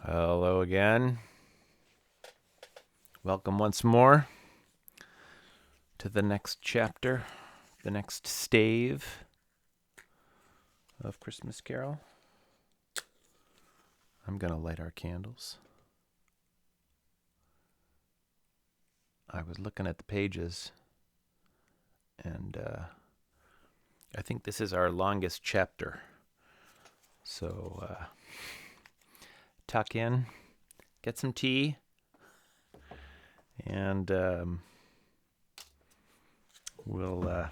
Hello again. Welcome once more to the next chapter, the next stave of Christmas Carol. I'm going to light our candles. I was looking at the pages, and I think this is our longest chapter. So tuck in, get some tea, and we'll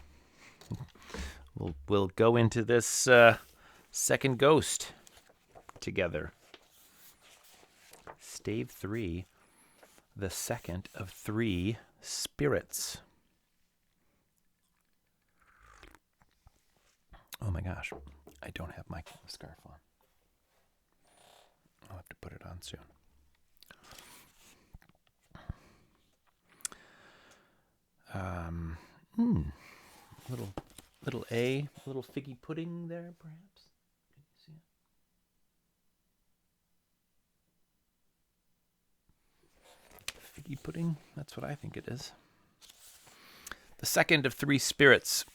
go into this second ghost together. Stave 3, the second of 3 spirits. Oh my gosh, I don't have my scarf on. I'll have to put it on soon. Little figgy pudding there, perhaps. Can you see it? Figgy pudding. That's what I think it is. The second of 3 spirits.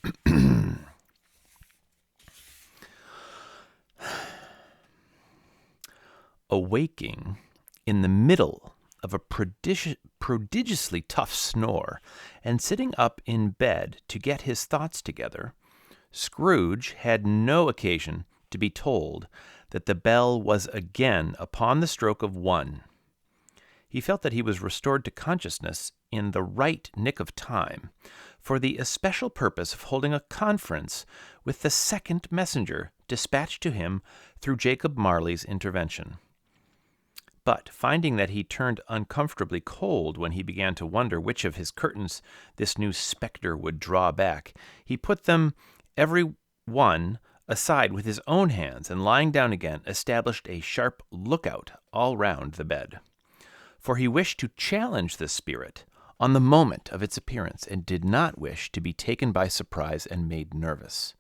Awaking in the middle of a prodigiously tough snore, and sitting up in bed to get his thoughts together, Scrooge had no occasion to be told that the bell was again upon the stroke of 1. He felt that he was restored to consciousness in the right nick of time, for the especial purpose of holding a conference with the second messenger dispatched to him through Jacob Marley's intervention. But finding that he turned uncomfortably cold when he began to wonder which of his curtains this new spectre would draw back, he put them every one aside with his own hands, and lying down again, established a sharp lookout all round the bed. For he wished to challenge the spirit on the moment of its appearance, and did not wish to be taken by surprise and made nervous.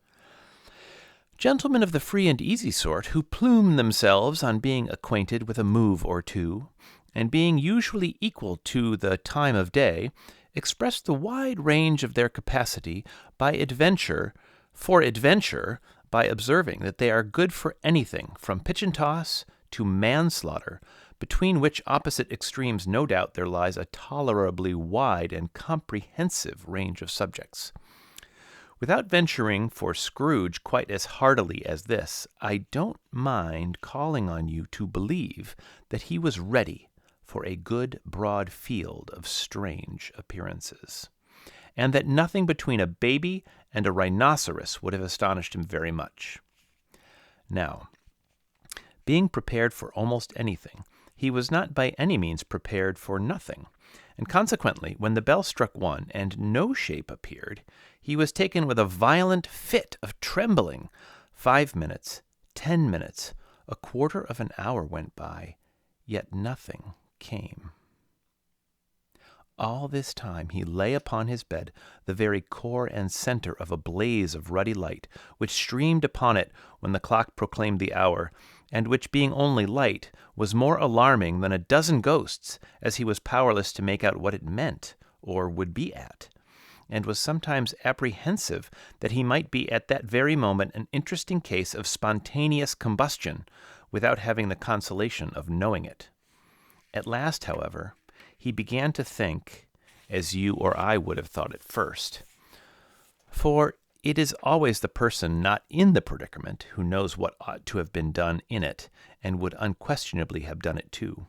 Gentlemen of the free and easy sort, who plume themselves on being acquainted with a move or two, and being usually equal to the time of day, express the wide range of their capacity by adventure, by observing that they are good for anything from pitch and toss to manslaughter, between which opposite extremes no doubt there lies a tolerably wide and comprehensive range of subjects. Without venturing for Scrooge quite as heartily as this, I don't mind calling on you to believe that he was ready for a good broad field of strange appearances, and that nothing between a baby and a rhinoceros would have astonished him very much. Now, being prepared for almost anything, he was not by any means prepared for nothing, and consequently, when the bell struck 1 and no shape appeared, he was taken with a violent fit of trembling. 5 minutes, 10 minutes, a quarter of an hour went by, yet nothing came. All this time he lay upon his bed, the very core and center of a blaze of ruddy light, which streamed upon it when the clock proclaimed the hour, and which, being only light, was more alarming than a dozen ghosts, as he was powerless to make out what it meant, or would be at, and was sometimes apprehensive that he might be at that very moment an interesting case of spontaneous combustion, without having the consolation of knowing it. At last, however, he began to think as you or I would have thought at first. For it is always the person not in the predicament who knows what ought to have been done in it, and would unquestionably have done it too.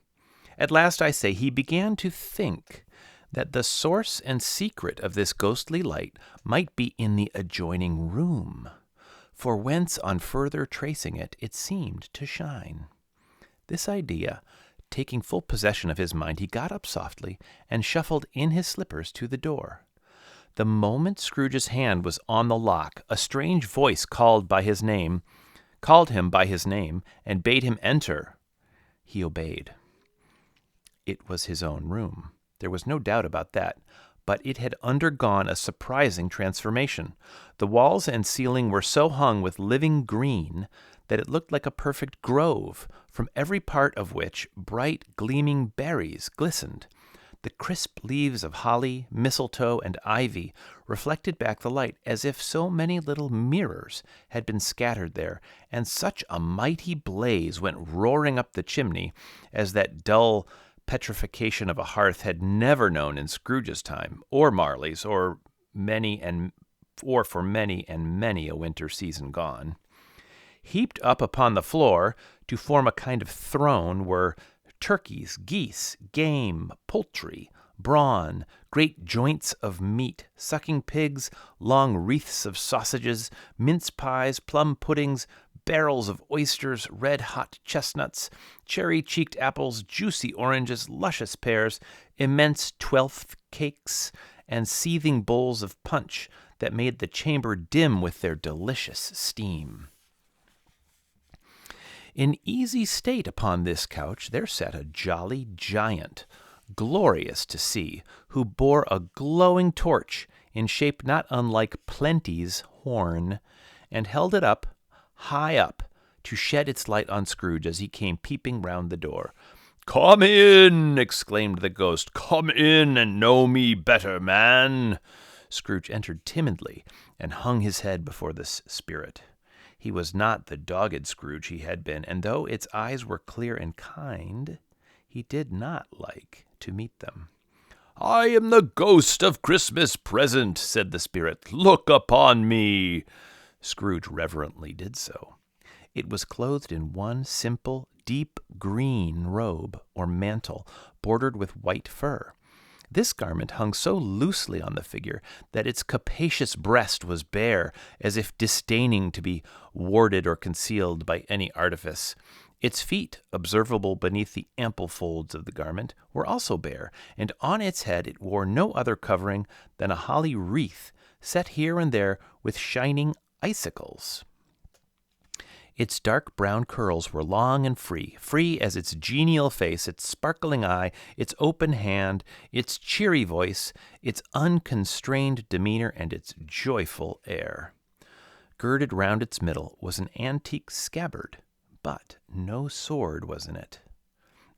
At last, I say, he began to think that the source and secret of this ghostly light might be in the adjoining room, for whence, on further tracing it, it seemed to shine. This idea taking full possession of his mind, he got up softly and shuffled in his slippers to the door. The moment Scrooge's hand was on the lock, a strange voice called him by his name, and bade him enter. He obeyed. It was his own room. There was no doubt about that, but it had undergone a surprising transformation. The walls and ceiling were so hung with living green that it looked like a perfect grove, from every part of which bright, gleaming berries glistened. The crisp leaves of holly, mistletoe, and ivy reflected back the light as if so many little mirrors had been scattered there, and such a mighty blaze went roaring up the chimney as that dull petrification of a hearth had never known in Scrooge's time, or Marley's, or for many and many a winter season gone. Heaped up upon the floor to form a kind of throne were turkeys, geese, game, poultry, brawn, great joints of meat, sucking pigs, long wreaths of sausages, mince pies, plum puddings, barrels of oysters, red-hot chestnuts, cherry-cheeked apples, juicy oranges, luscious pears, immense twelfth cakes, and seething bowls of punch that made the chamber dim with their delicious steam. In easy state upon this couch there sat a jolly giant, glorious to see, who bore a glowing torch in shape not unlike Plenty's horn, and held it up, high up, to shed its light on Scrooge as he came peeping round the door. "Come in!" exclaimed the ghost. "Come in and know me better, man." Scrooge entered timidly and hung his head before this spirit. He was not the dogged Scrooge he had been, and though its eyes were clear and kind, he did not like to meet them. "I am the ghost of Christmas present," said the spirit. "Look upon me." Scrooge reverently did so. It was clothed in one simple, deep green robe or mantle, bordered with white fur. This garment hung so loosely on the figure that its capacious breast was bare, as if disdaining to be warded or concealed by any artifice. Its feet, observable beneath the ample folds of the garment, were also bare, and on its head it wore no other covering than a holly wreath, set here and there with shining icicles. Its dark brown curls were long and free as its genial face, its sparkling eye, its open hand, its cheery voice, its unconstrained demeanor, and its joyful air. Girded round its middle was an antique scabbard, but no sword was in it,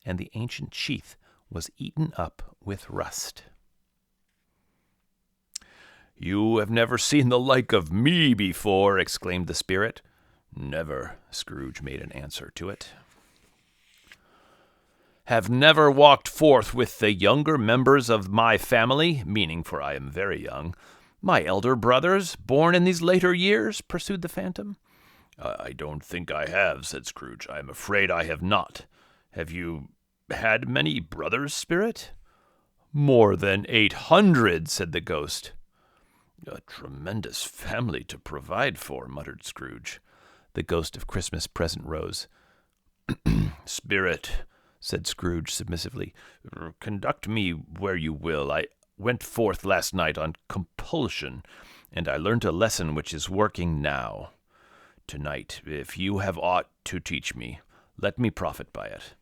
and the ancient sheath was eaten up with rust. "You have never seen the like of me before," exclaimed the spirit. "Never," Scrooge made an answer to it. "Have never walked forth with the younger members of my family," meaning, for I am very young, "my elder brothers, born in these later years?" pursued the phantom. "I don't think I have," said Scrooge. "I am afraid I have not. Have you had many brothers, spirit?" "More than 800, said the ghost. "A tremendous family to provide for," muttered Scrooge. The ghost of Christmas present rose. "Spirit," said Scrooge submissively, "conduct me where you will. I went forth last night on compulsion, and I learnt a lesson which is working now. Tonight, if you have aught to teach me, let me profit by it."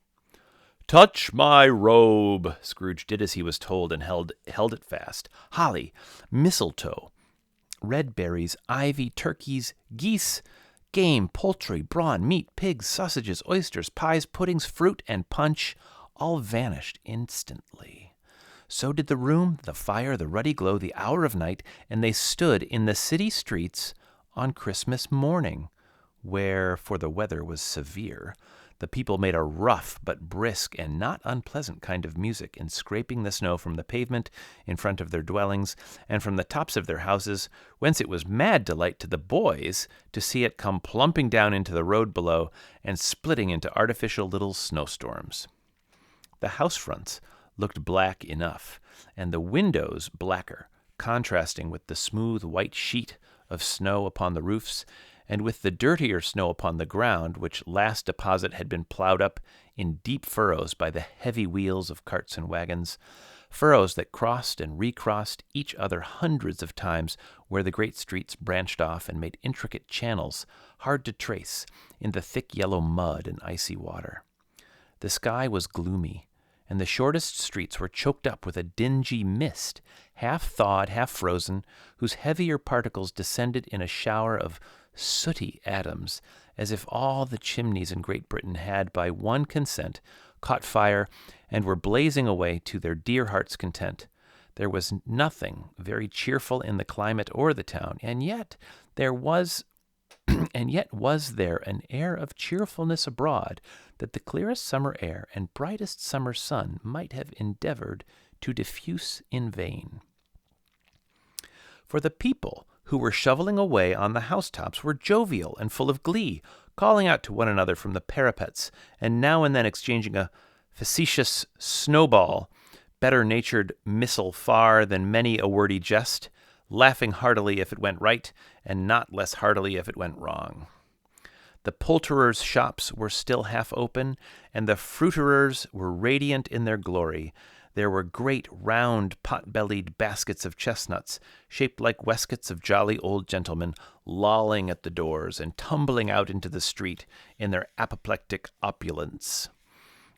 "Touch my robe." Scrooge did as he was told and held it fast. Holly, mistletoe, red berries, ivy, turkeys, geese, game, poultry, brawn, meat, pigs, sausages, oysters, pies, puddings, fruit, and punch all vanished instantly. So did the room, the fire, the ruddy glow, the hour of night, and they stood in the city streets on Christmas morning, where, for the weather was severe, the people made a rough but brisk and not unpleasant kind of music in scraping the snow from the pavement in front of their dwellings and from the tops of their houses, whence it was mad delight to the boys to see it come plumping down into the road below and splitting into artificial little snowstorms. The house fronts looked black enough, and the windows blacker, contrasting with the smooth white sheet of snow upon the roofs, and with the dirtier snow upon the ground, which last deposit had been plowed up in deep furrows by the heavy wheels of carts and wagons, furrows that crossed and recrossed each other hundreds of times where the great streets branched off and made intricate channels hard to trace in the thick yellow mud and icy water. The sky was gloomy, and the shortest streets were choked up with a dingy mist, half thawed, half frozen, whose heavier particles descended in a shower of sooty atoms, as if all the chimneys in Great Britain had, by one consent, caught fire and were blazing away to their dear hearts' content. There was nothing very cheerful in the climate or the town, and yet was there an air of cheerfulness abroad that the clearest summer air and brightest summer sun might have endeavored to diffuse in vain. For the people who were shoveling away on the housetops were jovial and full of glee, calling out to one another from the parapets, and now and then exchanging a facetious snowball, better-natured missile far than many a wordy jest, laughing heartily if it went right, and not less heartily if it went wrong. The poulterers' shops were still half open, and the fruiterers were radiant in their glory. There were great, round, pot-bellied baskets of chestnuts, shaped like waistcoats of jolly old gentlemen, lolling at the doors and tumbling out into the street in their apoplectic opulence.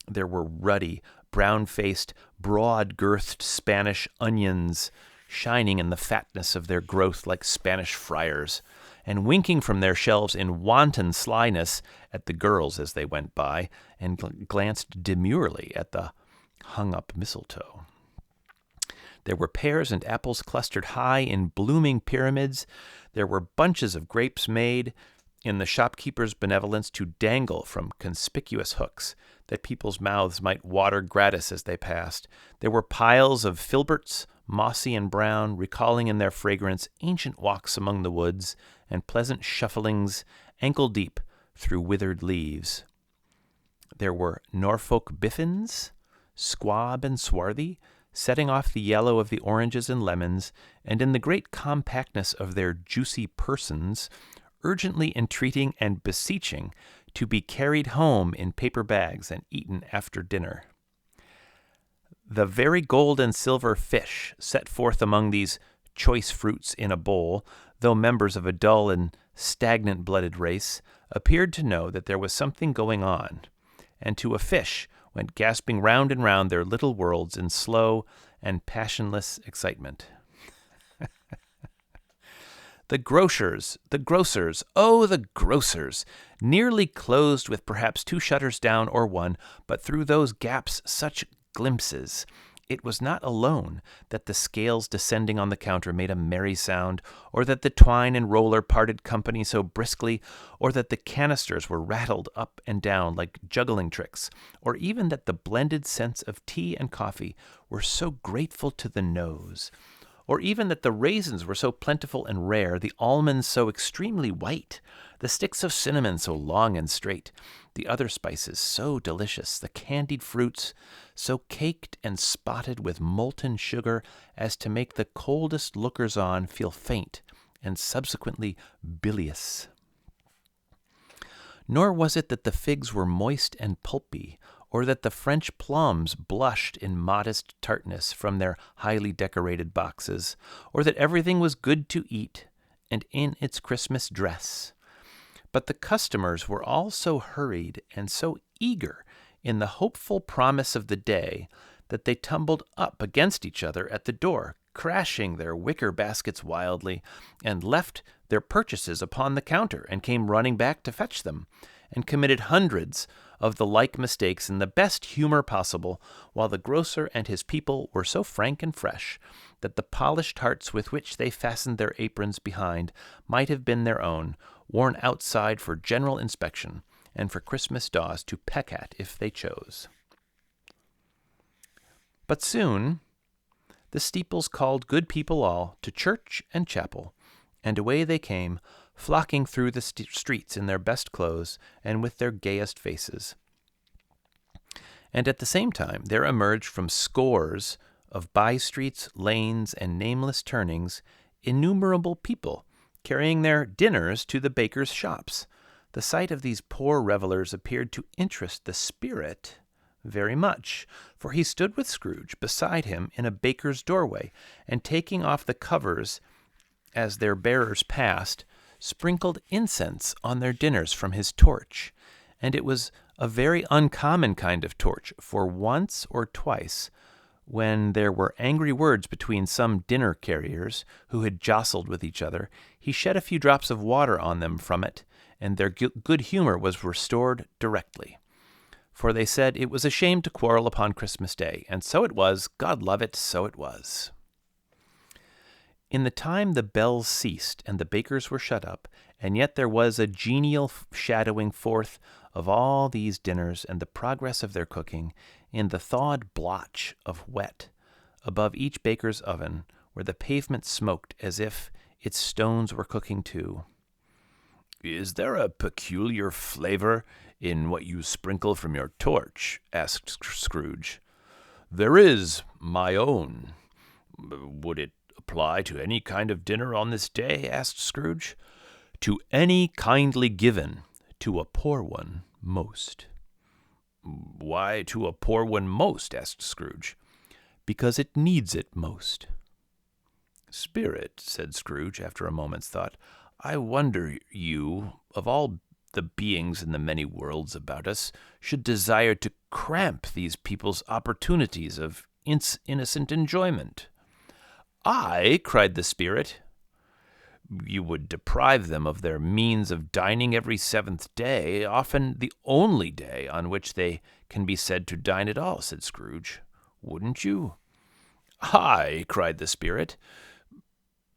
There were ruddy, brown-faced, broad-girthed Spanish onions, shining in the fatness of their growth like Spanish friars, and winking from their shelves in wanton slyness at the girls as they went by, and glanced demurely at the hung-up mistletoe. There were pears and apples clustered high in blooming pyramids. There were bunches of grapes made, in the shopkeeper's benevolence, to dangle from conspicuous hooks, that people's mouths might water gratis as they passed. There were piles of filberts, mossy and brown, recalling in their fragrance ancient walks among the woods, and pleasant shufflings, ankle-deep, through withered leaves. There were Norfolk biffins, squab and swarthy, setting off the yellow of the oranges and lemons, and in the great compactness of their juicy persons, urgently entreating and beseeching to be carried home in paper bags and eaten after dinner. The very gold and silver fish set forth among these choice fruits in a bowl, though members of a dull and stagnant-blooded race, appeared to know that there was something going on, and to a fish went gasping round and round their little worlds in slow and passionless excitement. The grocers, oh, the grocers, nearly closed with perhaps 2 shutters down or 1, but through those gaps such glimpses. It was not alone that the scales descending on the counter made a merry sound, or that the twine and roller parted company so briskly, or that the canisters were rattled up and down like juggling tricks, or even that the blended scents of tea and coffee were so grateful to the nose, or even that the raisins were so plentiful and rare, the almonds so extremely white, the sticks of cinnamon so long and straight, the other spices so delicious, the candied fruits so caked and spotted with molten sugar as to make the coldest lookers-on feel faint and subsequently bilious. Nor was it that the figs were moist and pulpy, or that the French plums blushed in modest tartness from their highly decorated boxes, or that everything was good to eat and in its Christmas dress. But the customers were all so hurried and so eager in the hopeful promise of the day that they tumbled up against each other at the door, crashing their wicker baskets wildly, and left their purchases upon the counter and came running back to fetch them, and committed hundreds of the like mistakes in the best humor possible, while the grocer and his people were so frank and fresh that the polished hearts with which they fastened their aprons behind might have been their own, worn outside for general inspection, and for Christmas daws to peck at if they chose. But soon the steeples called good people all to church and chapel, and away they came, flocking through the streets in their best clothes and with their gayest faces. And at the same time there emerged from scores of by-streets, lanes, and nameless turnings innumerable people, carrying their dinners to the bakers' shops. The sight of these poor revelers appeared to interest the spirit very much, for he stood with Scrooge beside him in a baker's doorway, and taking off the covers as their bearers passed, sprinkled incense on their dinners from his torch. And it was a very uncommon kind of torch, for once or twice, when there were angry words between some dinner carriers who had jostled with each other, he shed a few drops of water on them from it, and their good humor was restored directly. For they said it was a shame to quarrel upon Christmas Day, and so it was, God love it, so it was. In the time the bells ceased and the bakers were shut up, and yet there was a genial shadowing forth of all these dinners and the progress of their cooking in the thawed blotch of wet above each baker's oven, where the pavement smoked as if its stones were cooking too. "Is there a peculiar flavor in what you sprinkle from your torch?" asked Scrooge. "There is, my own. Would it apply to any kind of dinner on this day?" asked Scrooge. "To any kindly given, to a poor one most." "Why to a poor one most?" asked Scrooge. "Because it needs it most." "Spirit," said Scrooge, after a moment's thought, "I wonder you, of all the beings in the many worlds about us, should desire to cramp these people's opportunities of innocent enjoyment." "I?" cried the Spirit. "You would deprive them of their means of dining every seventh day, often the only day on which they can be said to dine at all," said Scrooge. "Wouldn't you?" "Aye," cried the Spirit.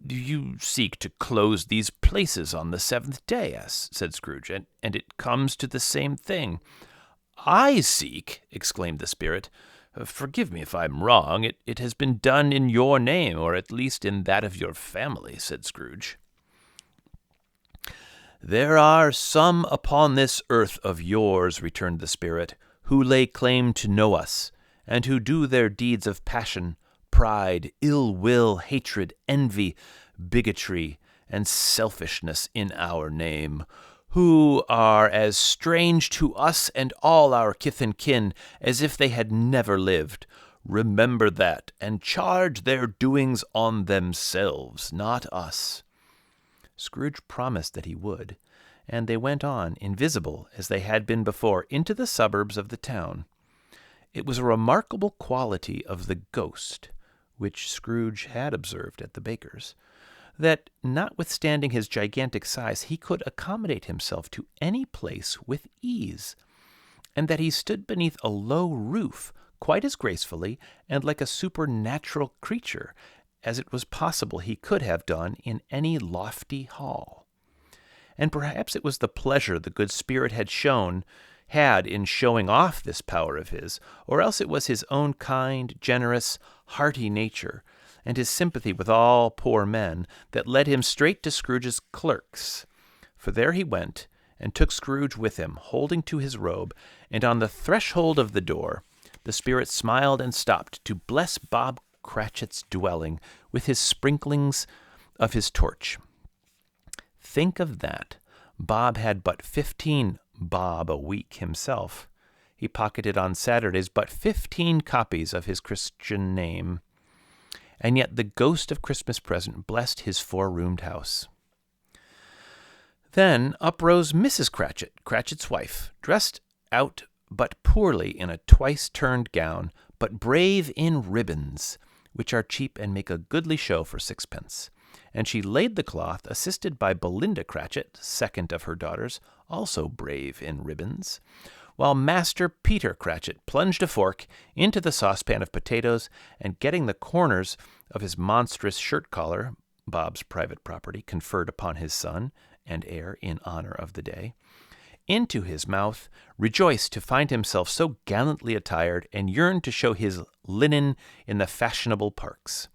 "Do you seek to close these places on the seventh day?" said Scrooge, and it comes to the same thing." "I seek!" exclaimed the Spirit. "Forgive me if I'm wrong. It has been done in your name, or at least in that of your family," said Scrooge. "There are some upon this earth of yours," returned the Spirit, "who lay claim to know us, and who do their deeds of passion, pride, ill will, hatred, envy, bigotry, and selfishness in our name, who are as strange to us and all our kith and kin as if they had never lived. Remember that, and charge their doings on themselves, not us." Scrooge promised that he would, and they went on, invisible as they had been before, into the suburbs of the town. It was a remarkable quality of the ghost, which Scrooge had observed at the baker's, that, notwithstanding his gigantic size, he could accommodate himself to any place with ease, and that he stood beneath a low roof quite as gracefully and like a supernatural creature as it was possible he could have done in any lofty hall. And perhaps it was the pleasure the good Spirit had in showing off this power of his, or else it was his own kind, generous, hearty nature, and his sympathy with all poor men, that led him straight to Scrooge's clerk's. For there he went, and took Scrooge with him, holding to his robe, and on the threshold of the door the Spirit smiled and stopped to bless Bob Cratchit's dwelling with his sprinklings of his torch. Think of that. Bob had but 15 bob a week himself. He pocketed on Saturdays but 15 copies of his Christian name. And yet the ghost of Christmas present blessed his 4-roomed house. Then up rose Mrs. Cratchit, Cratchit's wife, dressed out but poorly in a twice-turned gown, but brave in ribbons, which are cheap and make a goodly show for 6pence. And she laid the cloth, assisted by Belinda Cratchit, second of her daughters, also brave in ribbons, while Master Peter Cratchit plunged a fork into the saucepan of potatoes, and getting the corners of his monstrous shirt-collar, Bob's private property, conferred upon his son and heir in honor of the day, into his mouth, rejoiced to find himself so gallantly attired, and yearned to show his linen in the fashionable parks.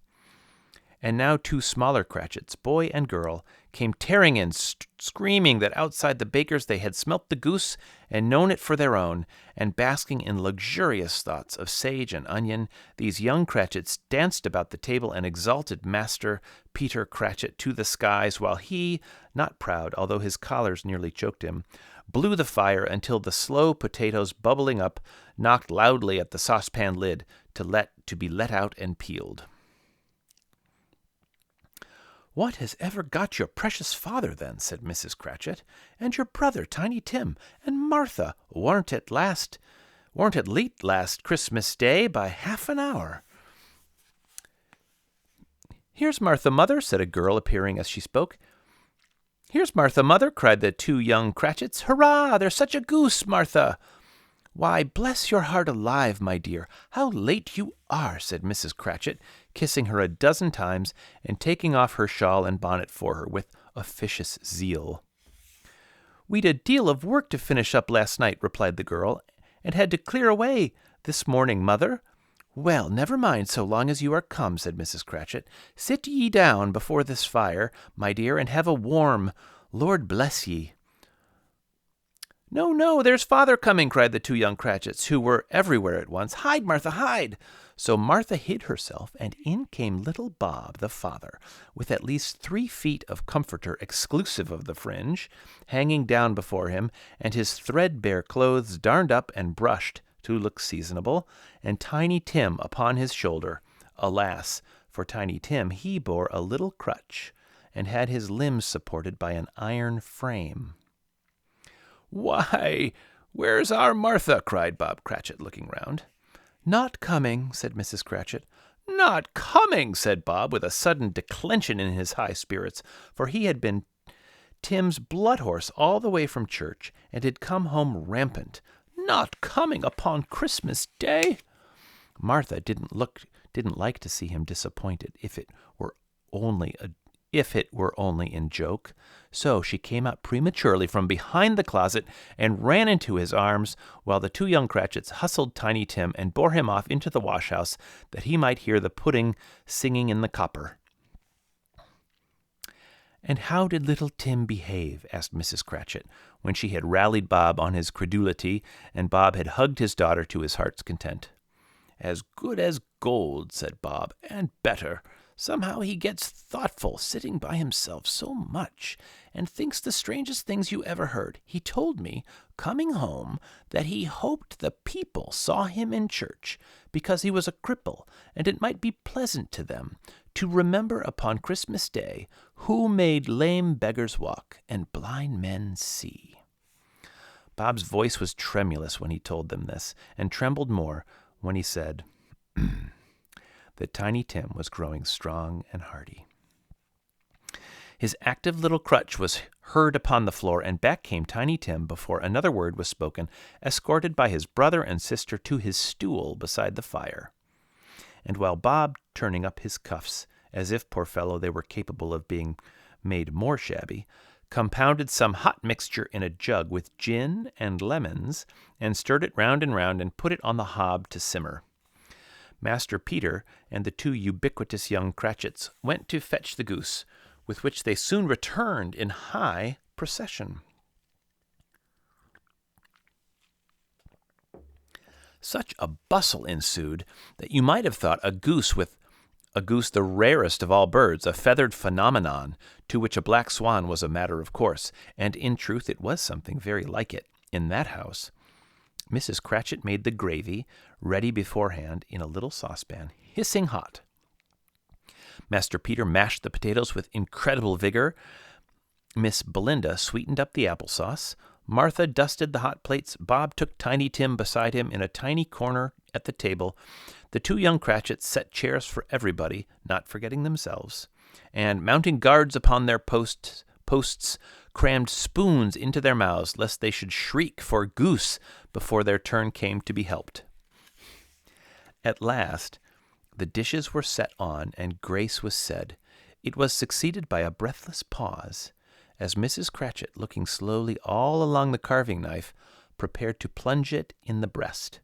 And now 2 smaller Cratchits, boy and girl, came tearing in, screaming that outside the baker's they had smelt the goose and known it for their own, and basking in luxurious thoughts of sage and onion, these young Cratchits danced about the table and exalted Master Peter Cratchit to the skies, while he, not proud, although his collars nearly choked him, blew the fire until the slow potatoes bubbling up knocked loudly at the saucepan lid to be let out and peeled. "What has ever got your precious father, then?" said Mrs. Cratchit, "and your brother, Tiny Tim, and Martha? Warn't it late last Christmas Day by half an hour?" "Here's Martha, mother," said a girl, appearing as she spoke. "Here's Martha, mother," cried the 2 young Cratchits. "Hurrah! There's such a goose, Martha!" "Why, bless your heart alive, my dear, how late you are," said Mrs. Cratchit, kissing her a dozen times and taking off her shawl and bonnet for her with officious zeal. "We'd a deal of work to finish up last night," replied the girl, "and had to clear away this morning, mother." "Well, never mind so long as you are come," said Mrs. Cratchit. "Sit ye down before this fire, my dear, and have a warm. Lord bless ye." "No, no, there's father coming," cried the 2 young Cratchits, who were everywhere at once. "Hide, Martha, hide!" So Martha hid herself, and in came little Bob, the father, with at least 3 feet of comforter exclusive of the fringe, hanging down before him, and his threadbare clothes darned up and brushed to look seasonable, and Tiny Tim upon his shoulder. Alas, for Tiny Tim, he bore a little crutch, and had his limbs supported by an iron frame. "Why, where's our Martha?" cried Bob Cratchit, looking round. "Not coming," said Mrs. Cratchit. "Not coming!" said Bob, with a sudden declension in his high spirits, for he had been Tim's blood horse all the way from church, and had come home rampant. "Not coming upon Christmas Day!" Martha didn't like to see him disappointed, if it were only in joke. So she came out prematurely from behind the closet and ran into his arms, while the 2 young Cratchits hustled Tiny Tim and bore him off into the wash-house that he might hear the pudding singing in the copper. "And how did little Tim behave?" asked Mrs. Cratchit, when she had rallied Bob on his credulity, and Bob had hugged his daughter to his heart's content. "As good as gold," said Bob, "and better. Somehow he gets thoughtful, sitting by himself so much, and thinks the strangest things you ever heard. He told me, coming home, that he hoped the people saw him in church, because he was a cripple, and it might be pleasant to them to remember upon Christmas Day who made lame beggars walk and blind men see." Bob's voice was tremulous when he told them this, and trembled more when he said that Tiny Tim was growing strong and hearty. His active little crutch was heard upon the floor, and back came Tiny Tim before another word was spoken, escorted by his brother and sister to his stool beside the fire. And while Bob, turning up his cuffs, as if, poor fellow, they were capable of being made more shabby, compounded some hot mixture in a jug with gin and lemons, and stirred it round and put it on the hob to simmer, Master Peter and the 2 ubiquitous young Cratchits went to fetch the goose, with which they soon returned in high procession. Such a bustle ensued that you might have thought a goose, the rarest of all birds, a feathered phenomenon, to which a black swan was a matter of course, and in truth it was something very like it in that house. Mrs. Cratchit made the gravy, ready beforehand in a little saucepan, hissing hot. Master Peter mashed the potatoes with incredible vigor. Miss Belinda sweetened up the applesauce. Martha dusted the hot plates. Bob took Tiny Tim beside him in a tiny corner at the table. The 2 young Cratchits set chairs for everybody, not forgetting themselves, and, mounting guards upon their posts, crammed spoons into their mouths, lest they should shriek for goose before their turn came to be helped. At last, the dishes were set on, and grace was said. It was succeeded by a breathless pause, as Mrs. Cratchit, looking slowly all along the carving knife, prepared to plunge it in the breast.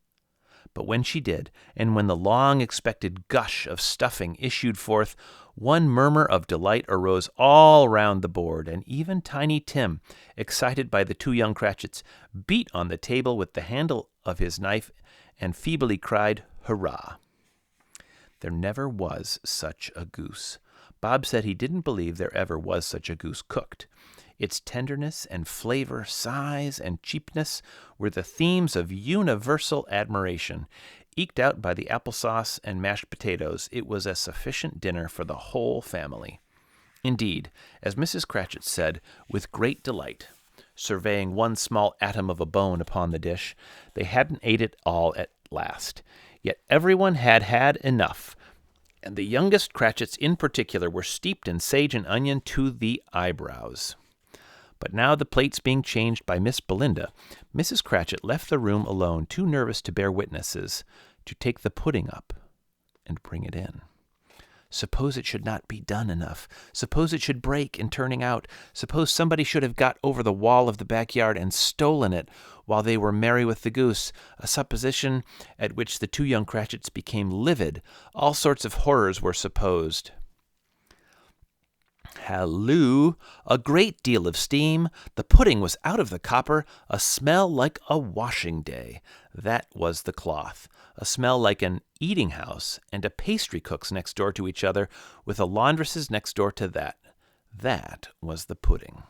But when she did, and when the long-expected gush of stuffing issued forth, one murmur of delight arose all round the board, and even Tiny Tim, excited by the 2 young Cratchits, beat on the table with the handle of his knife and feebly cried, "Hurrah!" There never was such a goose. Bob said he didn't believe there ever was such a goose cooked. Its tenderness and flavor, size and cheapness were the themes of universal admiration. Eked out by the applesauce and mashed potatoes, it was a sufficient dinner for the whole family. Indeed, as Mrs. Cratchit said, with great delight, surveying one small atom of a bone upon the dish, they hadn't ate it all at last. Yet everyone had had enough, and the youngest Cratchits in particular were steeped in sage and onion to the eyebrows. But now the plates being changed by Miss Belinda, Mrs. Cratchit left the room alone, too nervous to bear witnesses, to take the pudding up and bring it in. Suppose it should not be done enough. Suppose it should break in turning out. Suppose somebody should have got over the wall of the backyard and stolen it while they were merry with the goose, a supposition at which the two young Cratchits became livid. All sorts of horrors were supposed. Halloo! A great deal of steam. The pudding was out of the copper, a smell like a washing day. That was the cloth. A smell like an eating house and a pastry cook's next door to each other, with a laundress's next door to that. That was the pudding.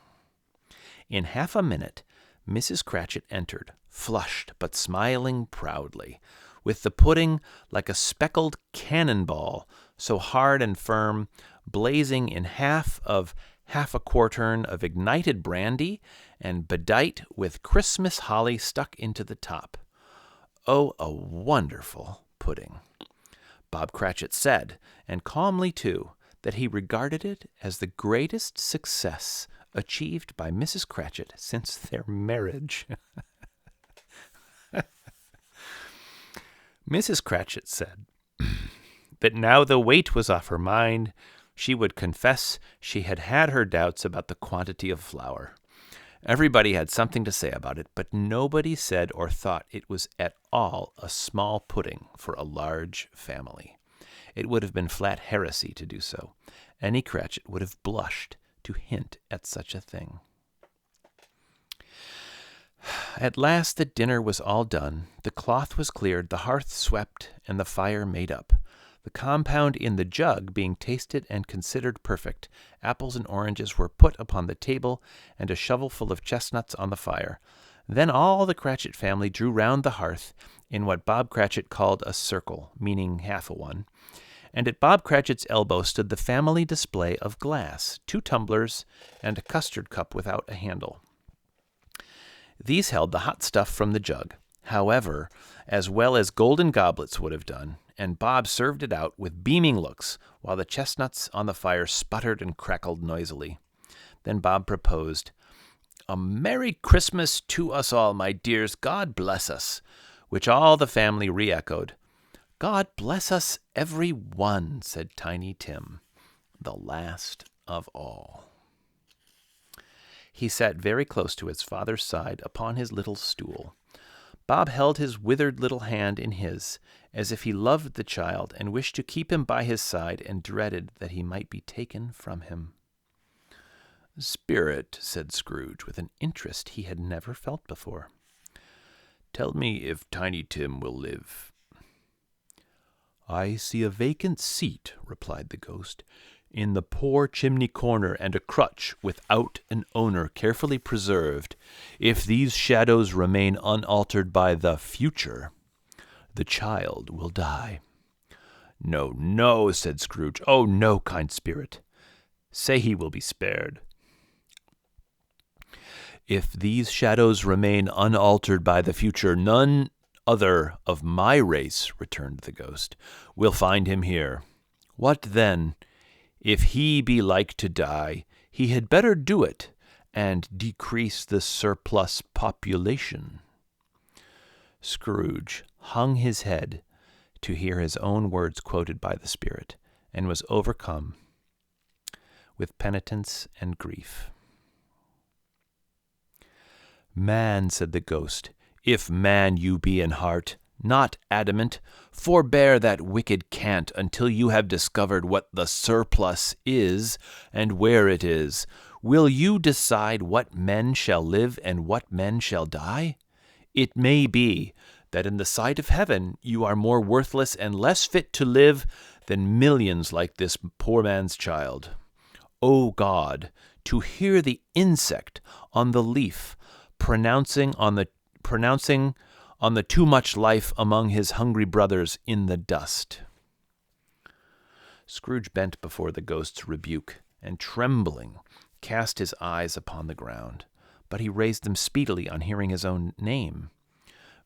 In half a minute, Mrs. Cratchit entered, flushed but smiling proudly, with the pudding like a speckled cannon-ball, so hard and firm, blazing in half a quartern of ignited brandy, and bedight with Christmas holly stuck into the top. Oh, a wonderful pudding. Bob Cratchit said, and calmly too, that he regarded it as the greatest success achieved by Mrs. Cratchit since their marriage. Mrs. Cratchit said that now the weight was off her mind, she would confess she had had her doubts about the quantity of flour. Everybody had something to say about it, but nobody said or thought it was at all a small pudding for a large family. It would have been flat heresy to do so. Any Cratchit would have blushed to hint at such a thing. At last the dinner was all done, the cloth was cleared, the hearth swept, and the fire made up. The compound in the jug being tasted and considered perfect, apples and oranges were put upon the table, and a shovelful of chestnuts on the fire. Then all the Cratchit family drew round the hearth in what Bob Cratchit called a circle, meaning half a one, and at Bob Cratchit's elbow stood the family display of glass, 2 tumblers, and a custard cup without a handle. These held the hot stuff from the jug, however, as well as golden goblets would have done, and Bob served it out with beaming looks, while the chestnuts on the fire sputtered and crackled noisily. Then Bob proposed, "A Merry Christmas to us all, my dears, God bless us," which all the family re-echoed. "God bless us, every one," said Tiny Tim, the last of all. He sat very close to his father's side upon his little stool. Bob held his withered little hand in his, as if he loved the child and wished to keep him by his side and dreaded that he might be taken from him. "Spirit," said Scrooge, with an interest he had never felt before, "tell me if Tiny Tim will live." "I see a vacant seat," replied the ghost, "in the poor chimney corner, and a crutch without an owner carefully preserved. If these shadows remain unaltered by the future, the child will die." "No, no," said Scrooge. "Oh, no, kind spirit. Say he will be spared." "If these shadows remain unaltered by the future, none other of my race," returned the ghost, "will find him here. What then? If he be like to die, he had better do it, and decrease the surplus population." Scrooge hung his head to hear his own words quoted by the spirit, and was overcome with penitence and grief. "Man," said the ghost, "if man you be in heart, not adamant, forbear that wicked cant until you have discovered what the surplus is, and where it is. Will you decide what men shall live and what men shall die? It may be that in the sight of heaven you are more worthless and less fit to live than millions like this poor man's child. O God, to hear the insect on the leaf pronouncing on the too much life among his hungry brothers in the dust." Scrooge bent before the ghost's rebuke, and trembling cast his eyes upon the ground, but he raised them speedily on hearing his own name.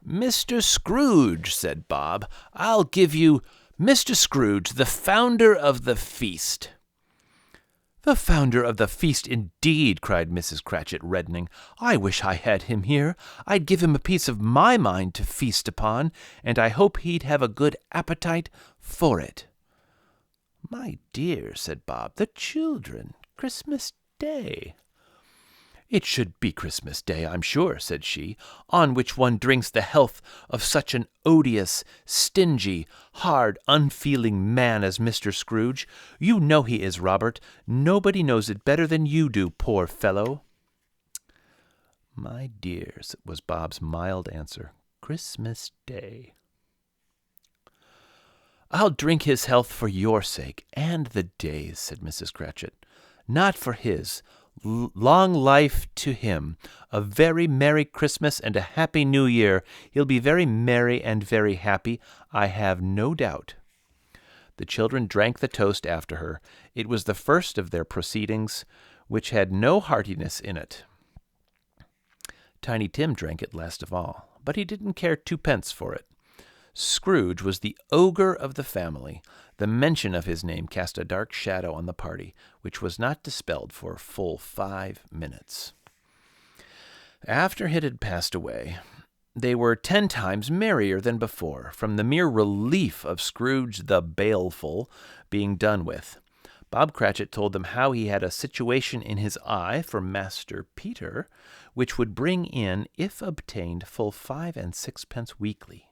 "Mr. Scrooge," said Bob, "I'll give you Mr. Scrooge, the founder of the feast." "The founder of the feast, indeed!" cried Mrs. Cratchit, reddening. "I wish I had him here. I'd give him a piece of my mind to feast upon, and I hope he'd have a good appetite for it." "My dear," said Bob, "the children! Christmas Day!" "It should be Christmas Day, I'm sure," said she, "on which one drinks the health of such an odious, stingy, hard, unfeeling man as Mr. Scrooge. You know he is, Robert. Nobody knows it better than you do, poor fellow." "My dears," was Bob's mild answer, "Christmas Day." "I'll drink his health for your sake, and the day's," said Mrs. Cratchit. "Not for his. Long life to him. A very Merry Christmas and a Happy New Year. He'll be very merry and very happy, I have no doubt." The children drank the toast after her. It was the first of their proceedings, which had no heartiness in it. Tiny Tim drank it last of all, but he didn't care twopence for it. Scrooge was the ogre of the family. The mention of his name cast a dark shadow on the party, which was not dispelled for full 5 minutes. After it had passed away, they were 10 times merrier than before, from the mere relief of Scrooge the Baleful being done with. Bob Cratchit told them how he had a situation in his eye for Master Peter, which would bring in, if obtained, full 5 and 6pence weekly.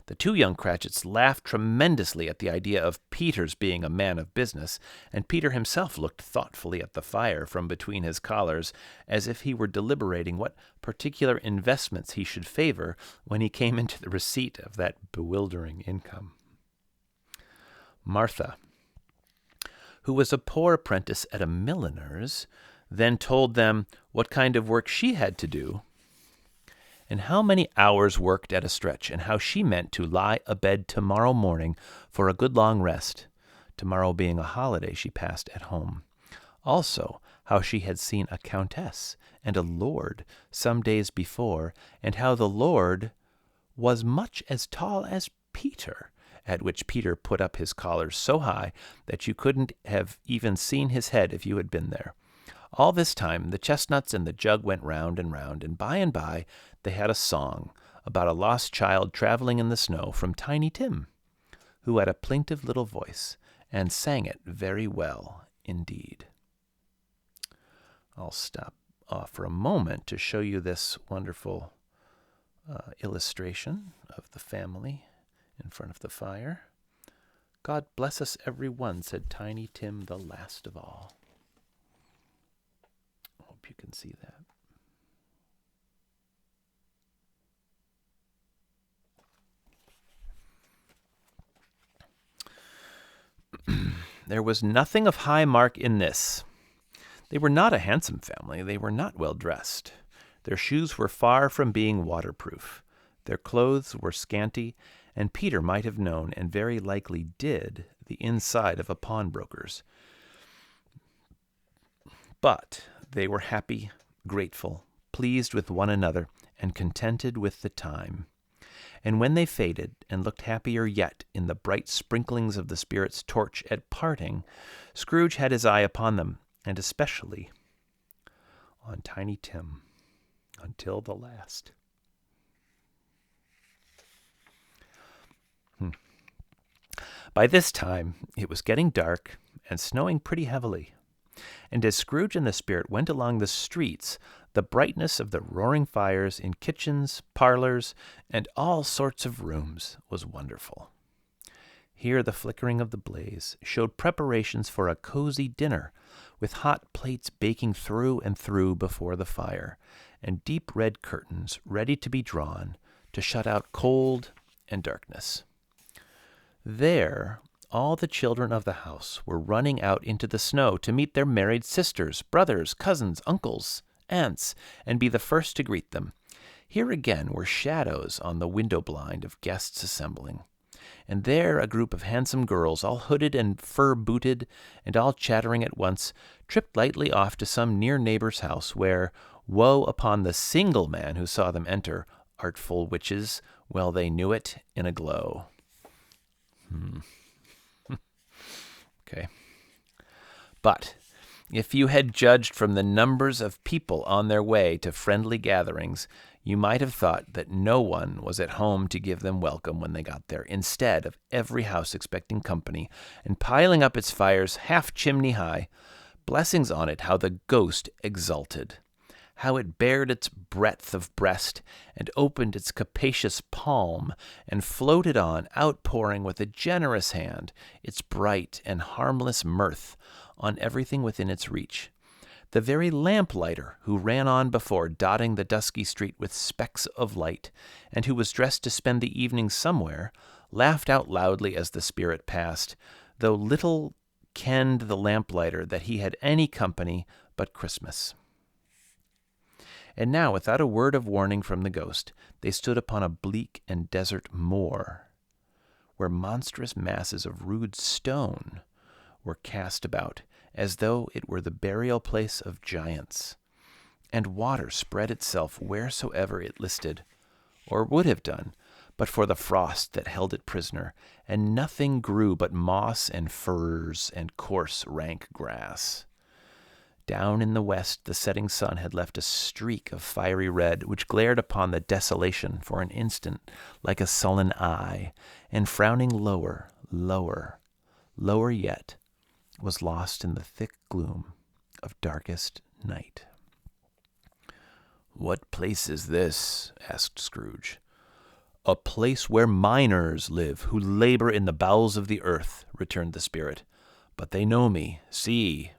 The 2 young Cratchits laughed tremendously at the idea of Peter's being a man of business, and Peter himself looked thoughtfully at the fire from between his collars, as if he were deliberating what particular investments he should favor when he came into the receipt of that bewildering income. Martha, who was a poor apprentice at a milliner's, then told them what kind of work she had to do, and how many hours worked at a stretch, and how she meant to lie abed tomorrow morning for a good long rest, tomorrow being a holiday she passed at home. Also, how she had seen a countess and a lord some days before, and how the lord was much as tall as Peter, at which Peter put up his collars so high that you couldn't have even seen his head if you had been there. All this time the chestnuts and the jug went round, and by they had a song about a lost child traveling in the snow from Tiny Tim, who had a plaintive little voice, and sang it very well indeed. I'll stop off for a moment to show you this wonderful illustration of the family in front of the fire. "God bless us every one," said Tiny Tim the last of all. Hope you can see that. There was nothing of high mark in this. They were not a handsome family. They were not well dressed. Their shoes were far from being waterproof. Their clothes were scanty, and Peter might have known, and very likely did, the inside of a pawnbroker's. But they were happy, grateful, pleased with one another, and contented with the time. And when they faded, and looked happier yet in the bright sprinklings of the spirit's torch at parting, Scrooge had his eye upon them, and especially on Tiny Tim, until the last. By this time it was getting dark and snowing pretty heavily, and as Scrooge and the spirit went along the streets, the brightness of the roaring fires in kitchens, parlors, and all sorts of rooms was wonderful. Here the flickering of the blaze showed preparations for a cozy dinner, with hot plates baking through and through before the fire, and deep red curtains ready to be drawn to shut out cold and darkness. There, all the children of the house were running out into the snow to meet their married sisters, brothers, cousins, uncles, aunts, and be the first to greet them. Here again were shadows on the window blind of guests assembling, and there a group of handsome girls, all hooded and fur-booted, and all chattering at once, tripped lightly off to some near neighbor's house, where, woe upon the single man who saw them enter, artful witches, well they knew it, in a glow. Okay. But If you had judged from the numbers of people on their way to friendly gatherings, you might have thought that no one was at home to give them welcome when they got there, instead of every house expecting company and piling up its fires half chimney high. Blessings on it, how the ghost exulted! How it bared its breadth of breast, and opened its capacious palm, and floated on, outpouring with a generous hand its bright and harmless mirth on everything within its reach. The very lamplighter who ran on before, dotting the dusky street with specks of light, and who was dressed to spend the evening somewhere, laughed out loudly as the spirit passed, though little kenned the lamplighter that he had any company but Christmas. And now, without a word of warning from the ghost, they stood upon a bleak and desert moor, where monstrous masses of rude stone were cast about, as though it were the burial place of giants, and water spread itself wheresoever it listed, or would have done, but for the frost that held it prisoner, and nothing grew but moss and furze and coarse rank grass. Down in the west the setting sun had left a streak of fiery red, which glared upon the desolation for an instant like a sullen eye, and frowning lower, lower, lower yet, was lost in the thick gloom of darkest night. "What place is this?" asked Scrooge. "A place where miners live, who labor in the bowels of the earth," returned the spirit. "But they know me. See!"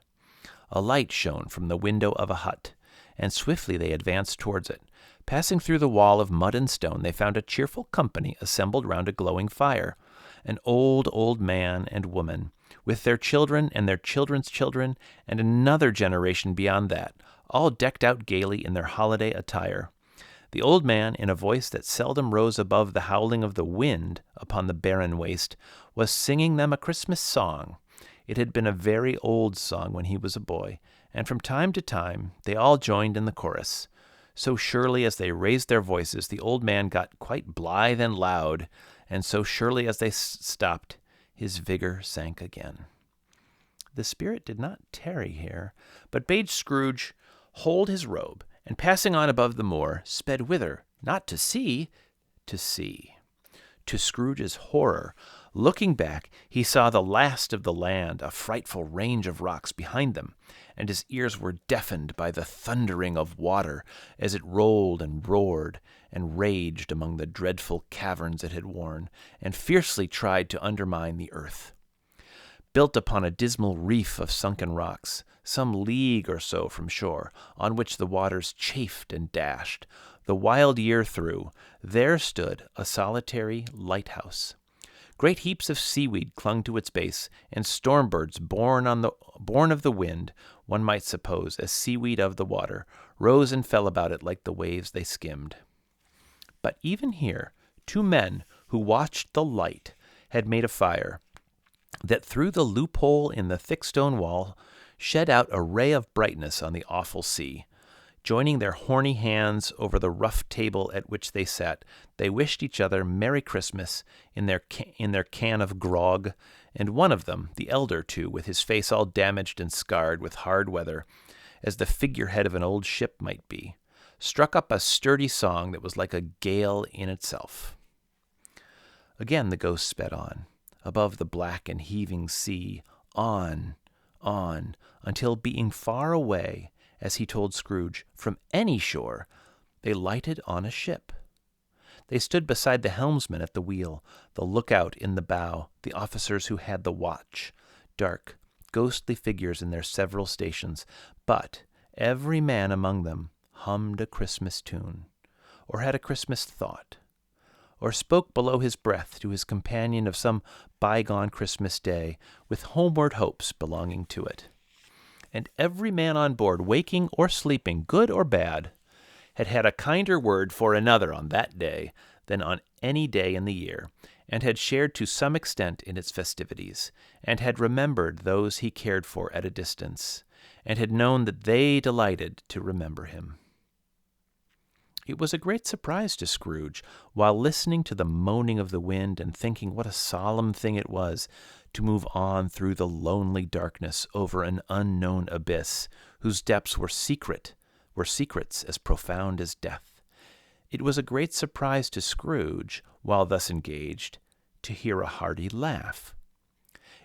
A light shone from the window of a hut, and swiftly they advanced towards it. Passing through the wall of mud and stone, they found a cheerful company assembled round a glowing fire. An old man and woman, with their children and their children's children, and another generation beyond that, all decked out gaily in their holiday attire. The old man, in a voice that seldom rose above the howling of the wind upon the barren waste, was singing them a Christmas song. It had been a very old song when he was a boy, and from time to time they all joined in the chorus. So surely as they raised their voices, the old man got quite blithe and loud, and so surely as they stopped, his vigor sank again. The spirit did not tarry here, but bade Scrooge hold his robe, and passing on above the moor, sped whither? Not to sea, to sea. To Scrooge's horror, looking back, he saw the last of the land, a frightful range of rocks behind them, and his ears were deafened by the thundering of water as it rolled and roared and raged among the dreadful caverns it had worn, and fiercely tried to undermine the earth. Built upon a dismal reef of sunken rocks, some league or so from shore, on which the waters chafed and dashed, the wild year through, there stood a solitary lighthouse. Great heaps of seaweed clung to its base, and storm birds born of the wind, one might suppose, as seaweed of the water, rose and fell about it like the waves they skimmed. But even here, two men who watched the light had made a fire that through the loophole in the thick stone wall shed out a ray of brightness on the awful sea. Joining their horny hands over the rough table at which they sat, they wished each other Merry Christmas in their can of grog, and one of them, the elder too, with his face all damaged and scarred with hard weather, as the figurehead of an old ship might be, struck up a sturdy song that was like a gale in itself. Again the ghost sped on, above the black and heaving sea, on, until being far away, as he told Scrooge, from any shore, they lighted on a ship. They stood beside the helmsman at the wheel, the lookout in the bow, the officers who had the watch, dark, ghostly figures in their several stations, but every man among them hummed a Christmas tune, or had a Christmas thought, or spoke below his breath to his companion of some bygone Christmas day, with homeward hopes belonging to it. And every man on board, waking or sleeping, good or bad, had had a kinder word for another on that day than on any day in the year, and had shared to some extent in its festivities, and had remembered those he cared for at a distance, and had known that they delighted to remember him. It was a great surprise to Scrooge, while listening to the moaning of the wind and thinking what a solemn thing it was to move on through the lonely darkness over an unknown abyss, whose depths were secrets as profound as death. It was a great surprise to Scrooge, while thus engaged, to hear a hearty laugh.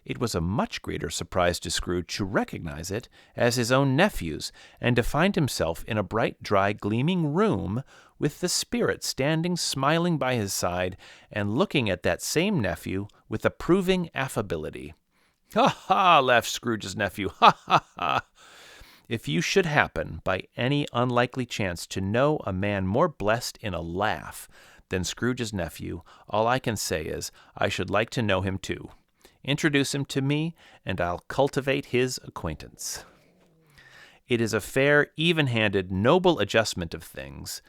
It was a much greater surprise to Scrooge to recognize it as his own nephew's, and to find himself in a bright, dry, gleaming room, with the Spirit standing smiling by his side, and looking at that same nephew with approving affability. "Ha, ha!" laughed Scrooge's nephew. "Ha, ha, ha! If you should happen, by any unlikely chance, to know a man more blessed in a laugh than Scrooge's nephew, all I can say is, I should like to know him too. Introduce him to me, and I'll cultivate his acquaintance." It is a fair, even-handed, noble adjustment of things,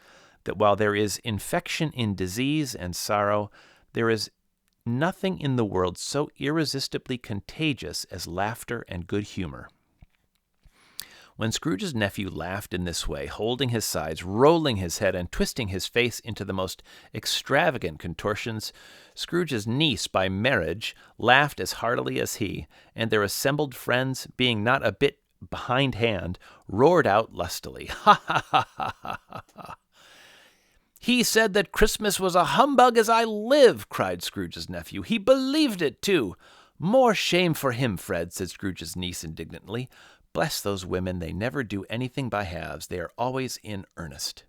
that while there is infection in disease and sorrow, there is nothing in the world so irresistibly contagious as laughter and good humor. When Scrooge's nephew laughed in this way, holding his sides, rolling his head, and twisting his face into the most extravagant contortions, Scrooge's niece by marriage laughed as heartily as he, and their assembled friends, being not a bit behindhand, roared out lustily, "Ha, ha, ha, ha, ha, ha!" "He said that Christmas was a humbug as I live!" cried Scrooge's nephew. "He believed it, too!" "More shame for him, Fred," said Scrooge's niece indignantly. "Bless those women, they never do anything by halves. They are always in earnest."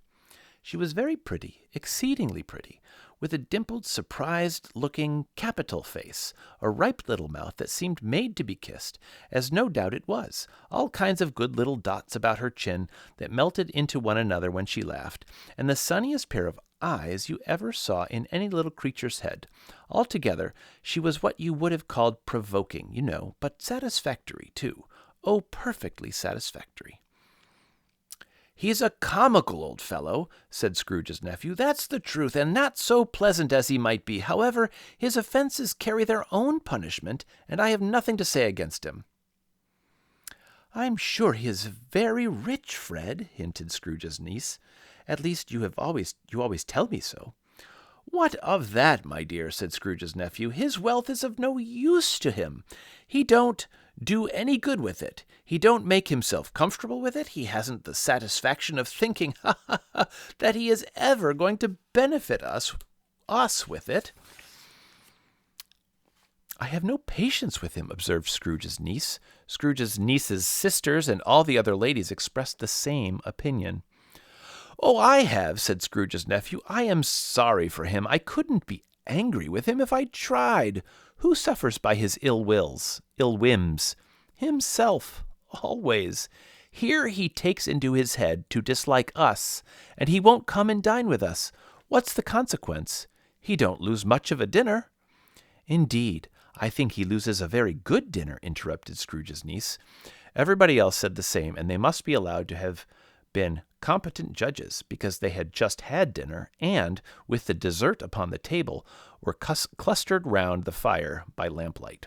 She was very pretty, exceedingly pretty, with a dimpled, surprised-looking, capital face, a ripe little mouth that seemed made to be kissed, as no doubt it was, all kinds of good little dots about her chin that melted into one another when she laughed, and the sunniest pair of eyes you ever saw in any little creature's head. Altogether, she was what you would have called provoking, you know, but satisfactory, too. Oh, perfectly satisfactory. "He's a comical old fellow," said Scrooge's nephew. "That's the truth, and not so pleasant as he might be. However, his offenses carry their own punishment, and I have nothing to say against him." "I'm sure he is very rich, Fred," hinted Scrooge's niece. "At least you always tell me so." "What of that, my dear?" said Scrooge's nephew. "His wealth is of no use to him. He don't do any good with it. He don't make himself comfortable with it. He hasn't the satisfaction of thinking, that he is ever going to benefit us with it." "I have no patience with him," observed Scrooge's niece. Scrooge's niece's sisters and all the other ladies expressed the same opinion. "Oh, I have," said Scrooge's nephew. "I am sorry for him. I couldn't be angry with him if I tried. Who suffers by his ill whims? Himself, always. Here he takes into his head to dislike us, and he won't come and dine with us. What's the consequence? He don't lose much of a dinner." "Indeed, I think he loses a very good dinner," interrupted Scrooge's niece. Everybody else said the same, and they must be allowed to have been competent judges, because they had just had dinner, and, with the dessert upon the table, were clustered round the fire by lamplight.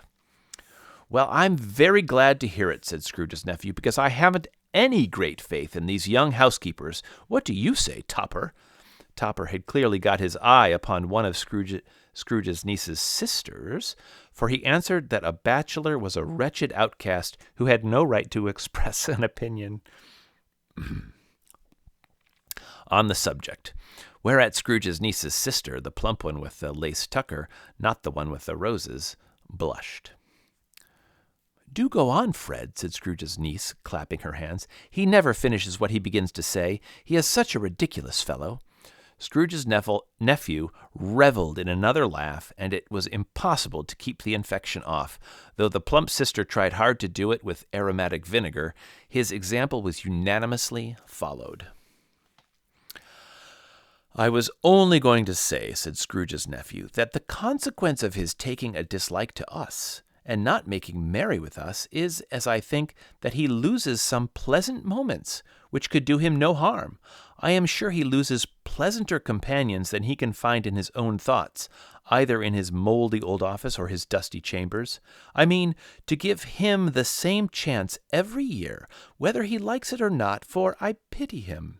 "Well, I'm very glad to hear it," said Scrooge's nephew, "because I haven't any great faith in these young housekeepers. What do you say, Topper?" Topper had clearly got his eye upon one of Scrooge's niece's sisters, for he answered that a bachelor was a wretched outcast who had no right to express an opinion on the subject, whereat Scrooge's niece's sister, the plump one with the lace tucker, not the one with the roses, blushed. "Do go on, Fred," said Scrooge's niece, clapping her hands. "He never finishes what he begins to say. He is such a ridiculous fellow." Scrooge's nephew reveled in another laugh, and it was impossible to keep the infection off. Though the plump sister tried hard to do it with aromatic vinegar, his example was unanimously followed. "I was only going to say," said Scrooge's nephew, "that the consequence of his taking a dislike to us, and not making merry with us, is, as I think, that he loses some pleasant moments, which could do him no harm. I am sure he loses pleasanter companions than he can find in his own thoughts, either in his mouldy old office or his dusty chambers. I mean, to give him the same chance every year, whether he likes it or not, for I pity him.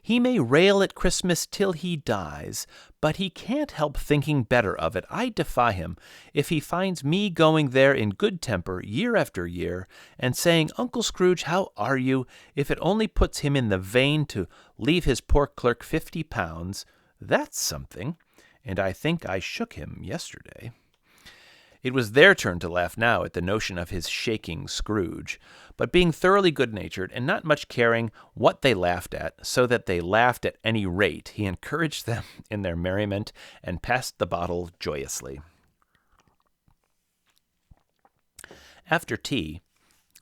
He may rail at Christmas till he dies, but he can't help thinking better of it. I defy him if he finds me going there in good temper year after year and saying, Uncle Scrooge, how are you? If it only puts him in the vein to leave his poor clerk £50, that's something. And I think I shook him yesterday. It was their turn to laugh now at the notion of his shaking Scrooge, but being thoroughly good-natured and not much caring what they laughed at, so that they laughed at any rate, he encouraged them in their merriment and passed the bottle joyously. After tea,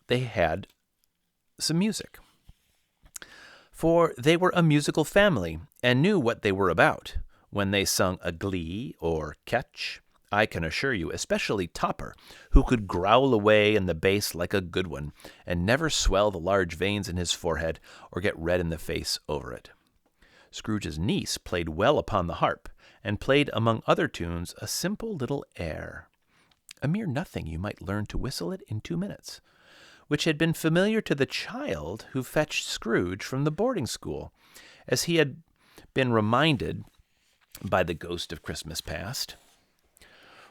they had some music, for they were a musical family and knew what they were about when they sung a glee or catch. I can assure you, especially Topper, who could growl away in the bass like a good one, and never swell the large veins in his forehead or get red in the face over it. Scrooge's niece played well upon the harp, and played among other tunes a simple little air, a mere nothing you might learn to whistle it in 2 minutes, which had been familiar to the child who fetched Scrooge from the boarding school, as he had been reminded by the ghost of Christmas past.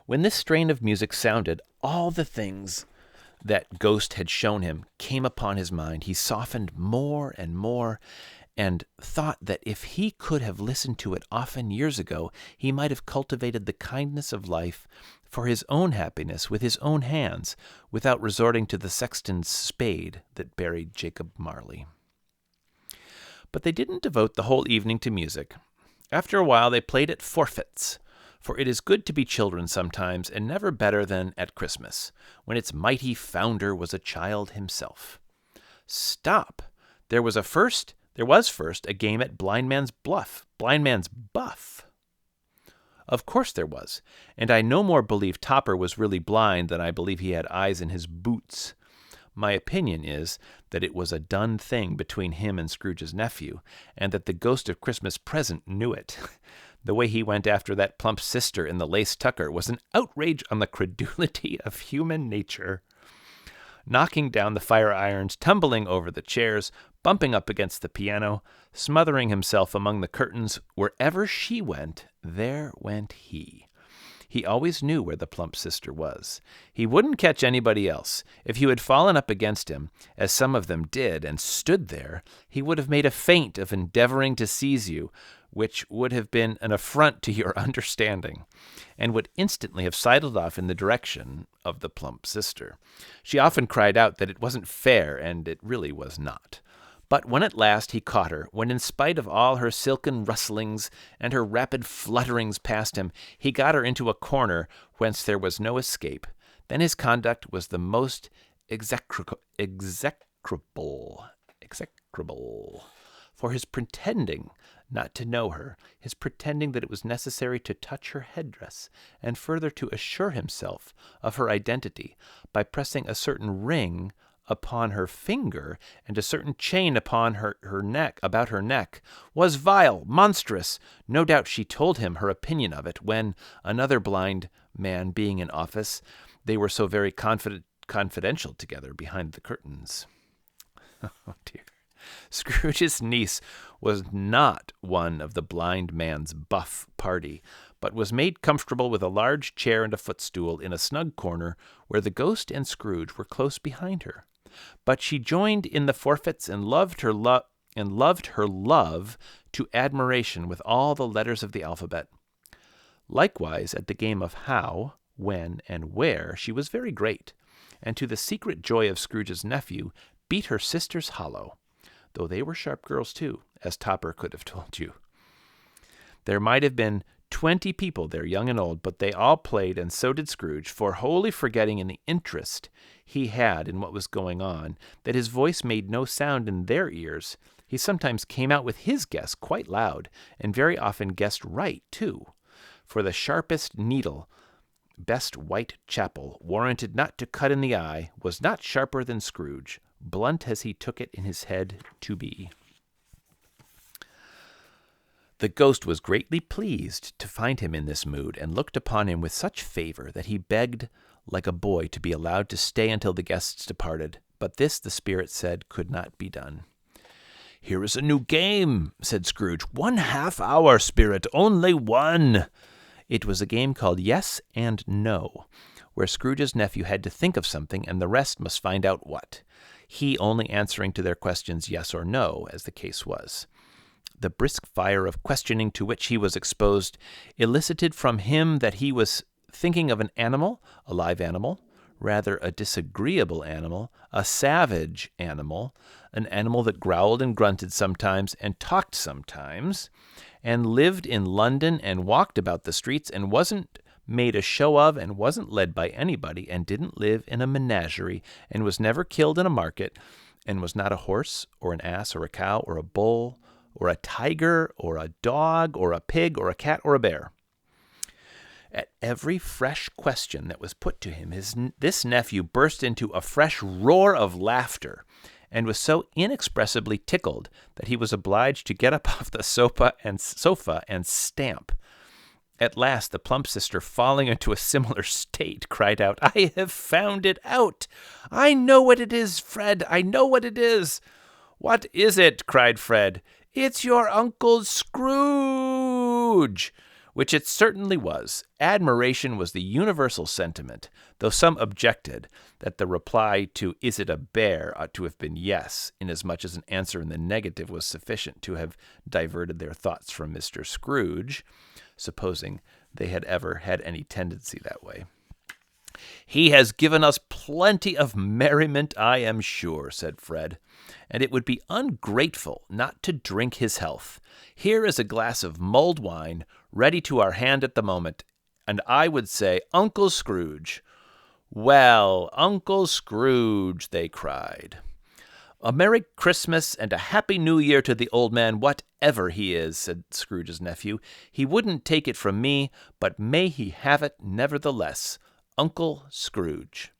When this strain of music sounded, all the things that ghost had shown him came upon his mind. He softened more and more, and thought that if he could have listened to it often years ago, he might have cultivated the kindness of life for his own happiness with his own hands, without resorting to the sexton's spade that buried Jacob Marley. But they didn't devote the whole evening to music. After a while they played at forfeits, for it is good to be children sometimes, and never better than at Christmas, when its mighty founder was a child himself. Stop! There was first a game at Blind Man's Buff. Of course there was, and I no more believe Topper was really blind than I believe he had eyes in his boots. My opinion is that it was a done thing between him and Scrooge's nephew, and that the ghost of Christmas present knew it. The way he went after that plump sister in the lace tucker was an outrage on the credulity of human nature. Knocking down the fire irons, tumbling over the chairs, bumping up against the piano, smothering himself among the curtains, wherever she went, there went he. He always knew where the plump sister was. He wouldn't catch anybody else. If you had fallen up against him, as some of them did, and stood there, he would have made a feint of endeavoring to seize you, which would have been an affront to your understanding, and would instantly have sidled off in the direction of the plump sister. She often cried out that it wasn't fair, and it really was not. But when at last he caught her, when in spite of all her silken rustlings and her rapid flutterings past him, he got her into a corner whence there was no escape, then his conduct was the most execrable. For his pretending not to know her, his pretending that it was necessary to touch her headdress, and further to assure himself of her identity by pressing a certain ring upon her finger and a certain chain upon her neck, about her neck, was vile, monstrous. No doubt she told him her opinion of it when, another blind man being in office, they were so very confidential together behind the curtains. Oh dear. Scrooge's niece was not one of the blind man's buff party, but was made comfortable with a large chair and a footstool in a snug corner where the ghost and Scrooge were close behind her. But she joined in the forfeits and loved her love to admiration with all the letters of the alphabet. Likewise, at the game of how, when, and where, she was very great, and to the secret joy of Scrooge's nephew, beat her sisters hollow, though they were sharp girls too, as Topper could have told you. There might have been 20 people there, young and old, but they all played, and so did Scrooge, for wholly forgetting in the interest he had in what was going on, that his voice made no sound in their ears. He sometimes came out with his guess quite loud, and very often guessed right, too, for the sharpest needle, best white chapel, warranted not to cut in the eye, was not sharper than Scrooge, blunt as he took it in his head to be. The ghost was greatly pleased to find him in this mood, and looked upon him with such favor that he begged like a boy to be allowed to stay until the guests departed, but this, the spirit said, could not be done. "Here is a new game," said Scrooge. "1 half-hour, Spirit, only one." It was a game called Yes and No, where Scrooge's nephew had to think of something and the rest must find out what, he only answering to their questions yes or no, as the case was. The brisk fire of questioning to which he was exposed elicited from him that he was thinking of an animal, a live animal, rather a disagreeable animal, a savage animal, an animal that growled and grunted sometimes and talked sometimes, and lived in London and walked about the streets and wasn't made a show of and wasn't led by anybody and didn't live in a menagerie and was never killed in a market and was not a horse or an ass or a cow or a bull or a tiger or a dog or a pig or a cat or a bear. At every fresh question that was put to him, this nephew burst into a fresh roar of laughter and was so inexpressibly tickled that he was obliged to get up off the sofa and stamp. At last, the plump sister, falling into a similar state, cried out, "I have found it out! I know what it is, Fred! I know what it is!" "What is it?" cried Fred. "It's your Uncle Scrooge!" Which it certainly was. Admiration was the universal sentiment, though some objected that the reply to "Is it a bear?" ought to have been yes, inasmuch as an answer in the negative was sufficient to have diverted their thoughts from Mr. Scrooge, supposing they had ever had any tendency that way. "He has given us plenty of merriment, I am sure," said Fred, "and it would be ungrateful not to drink his health. Here is a glass of mulled wine, ready to our hand at the moment, and I would say, Uncle Scrooge." "Well, Uncle Scrooge," they cried. "A Merry Christmas and a Happy New Year to the old man, whatever he is," said Scrooge's nephew. "He wouldn't take it from me, but may he have it nevertheless. Uncle Scrooge."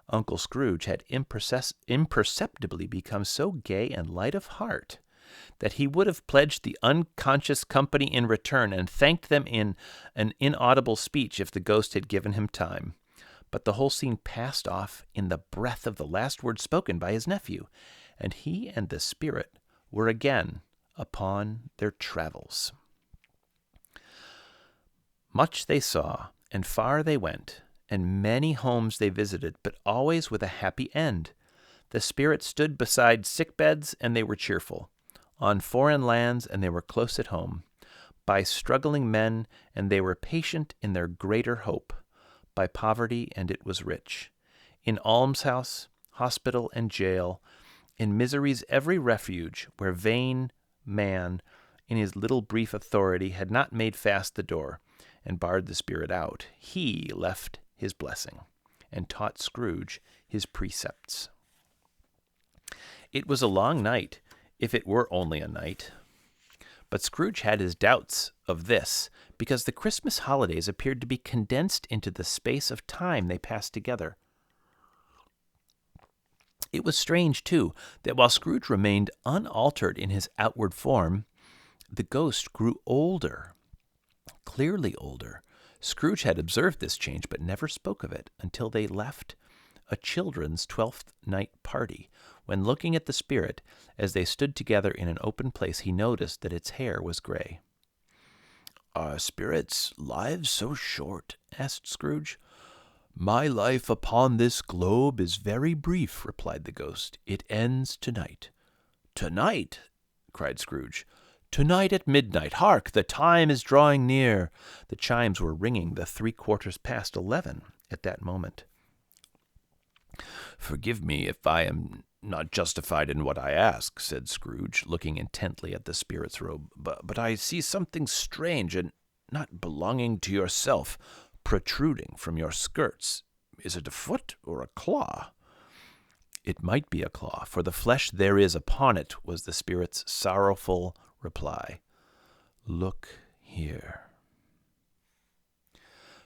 Uncle Scrooge had imperceptibly become so gay and light of heart that he would have pledged the unconscious company in return and thanked them in an inaudible speech if the ghost had given him time. But the whole scene passed off in the breath of the last word spoken by his nephew, and he and the spirit were again upon their travels. Much they saw, and far they went, and many homes they visited, but always with a happy end. The spirit stood beside sick beds, and they were cheerful. On foreign lands, and they were close at home. By struggling men, and they were patient in their greater hope. By poverty, and it was rich. In almshouse, hospital, and jail, in misery's every refuge, where vain man, in his little brief authority, had not made fast the door, and barred the spirit out, he left his blessing, and taught Scrooge his precepts. It was a long night, if it were only a night. But Scrooge had his doubts of this, because the Christmas holidays appeared to be condensed into the space of time they passed together. It was strange, too, that while Scrooge remained unaltered in his outward form, the ghost grew older, clearly older. Scrooge had observed this change, but never spoke of it until they left a children's 12th night party, when looking at the spirit as they stood together in an open place, he noticed that its hair was gray. "Are spirits' lives so short?" asked Scrooge. "My life upon this globe is very brief," replied the ghost. "It ends tonight." "Tonight?" cried Scrooge. "Tonight at midnight. Hark, the time is drawing near." The chimes were ringing the 11:15 at that moment. "Forgive me if I am not justified in what I ask," said Scrooge, looking intently at the spirit's robe, but I see something strange and not belonging to yourself protruding from your skirts. Is it a foot or a claw?" "It might be a claw, for the flesh there is upon it," was the spirit's sorrowful reply. "Look here."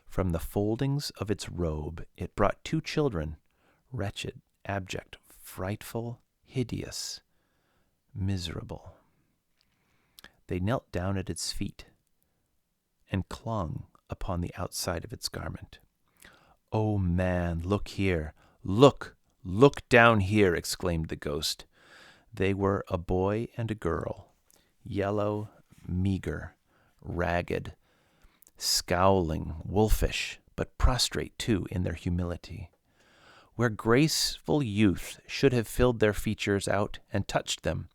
From the foldings of its robe it brought 2 children, wretched, abject, frightful, hideous, miserable. They knelt down at its feet and clung upon the outside of its garment. "Oh, man, look here! Look down here!" exclaimed the ghost. They were a boy and a girl, yellow, meager, ragged, scowling, wolfish, but prostrate too in their humility. Where graceful youth should have filled their features out and touched them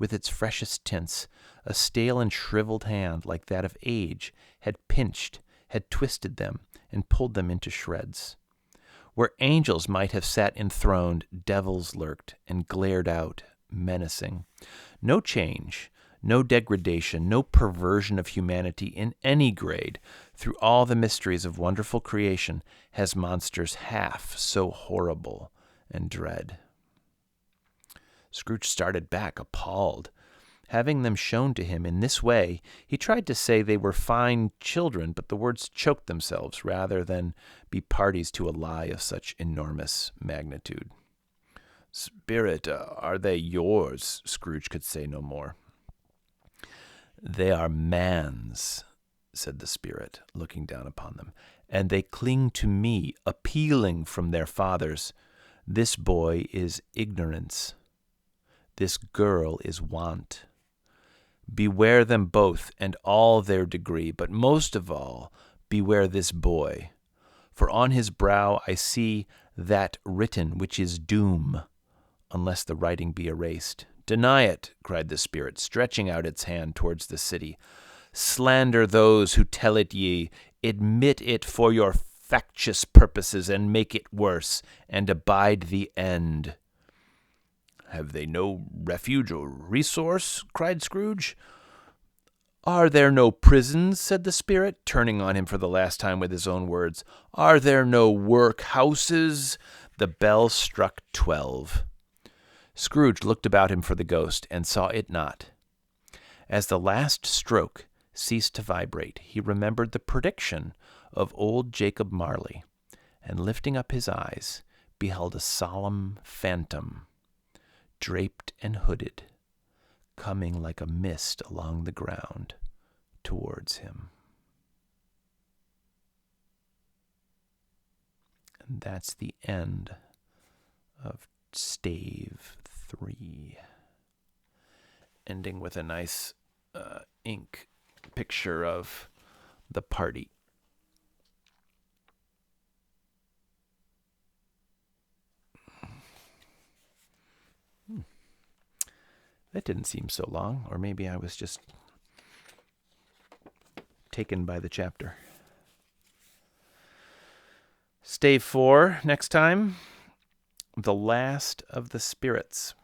with its freshest tints, a stale and shriveled hand like that of age had pinched, had twisted them, and pulled them into shreds. Where angels might have sat enthroned, devils lurked and glared out, menacing. No change, no degradation, no perversion of humanity in any grade, through all the mysteries of wonderful creation, has monsters half so horrible and dread. Scrooge started back, appalled. Having them shown to him in this way, he tried to say they were fine children, but the words choked themselves rather than be parties to a lie of such enormous magnitude. "Spirit, are they yours?" Scrooge could say no more. "They are man's," said the spirit, looking down upon them, "and they cling to me, appealing from their fathers. This boy is ignorance. This girl is want. Beware them both and all their degree, but most of all, beware this boy. For on his brow I see that written which is doom, unless the writing be erased. Deny it," cried the spirit, stretching out its hand towards the city. "Slander those who tell it ye. Admit it for your factious purposes, and make it worse, and abide the end." "Have they no refuge or resource?" cried Scrooge. "Are there no prisons?" said the spirit, turning on him for the last time with his own words. "Are there no workhouses?" The bell struck 12. Scrooge looked about him for the ghost, and saw it not. As the last stroke ceased to vibrate, he remembered the prediction of old Jacob Marley, and lifting up his eyes, beheld a solemn phantom, draped and hooded, coming like a mist along the ground towards him. And that's the end of Stave 3. Ending with a nice ink picture of the party. That didn't seem so long, or maybe I was just taken by the chapter. Stave 4 next time. The Last of the Spirits.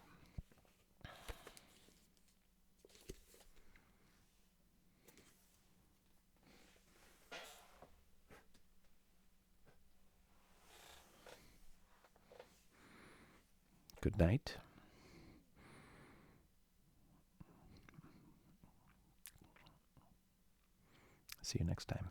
Good night. See you next time.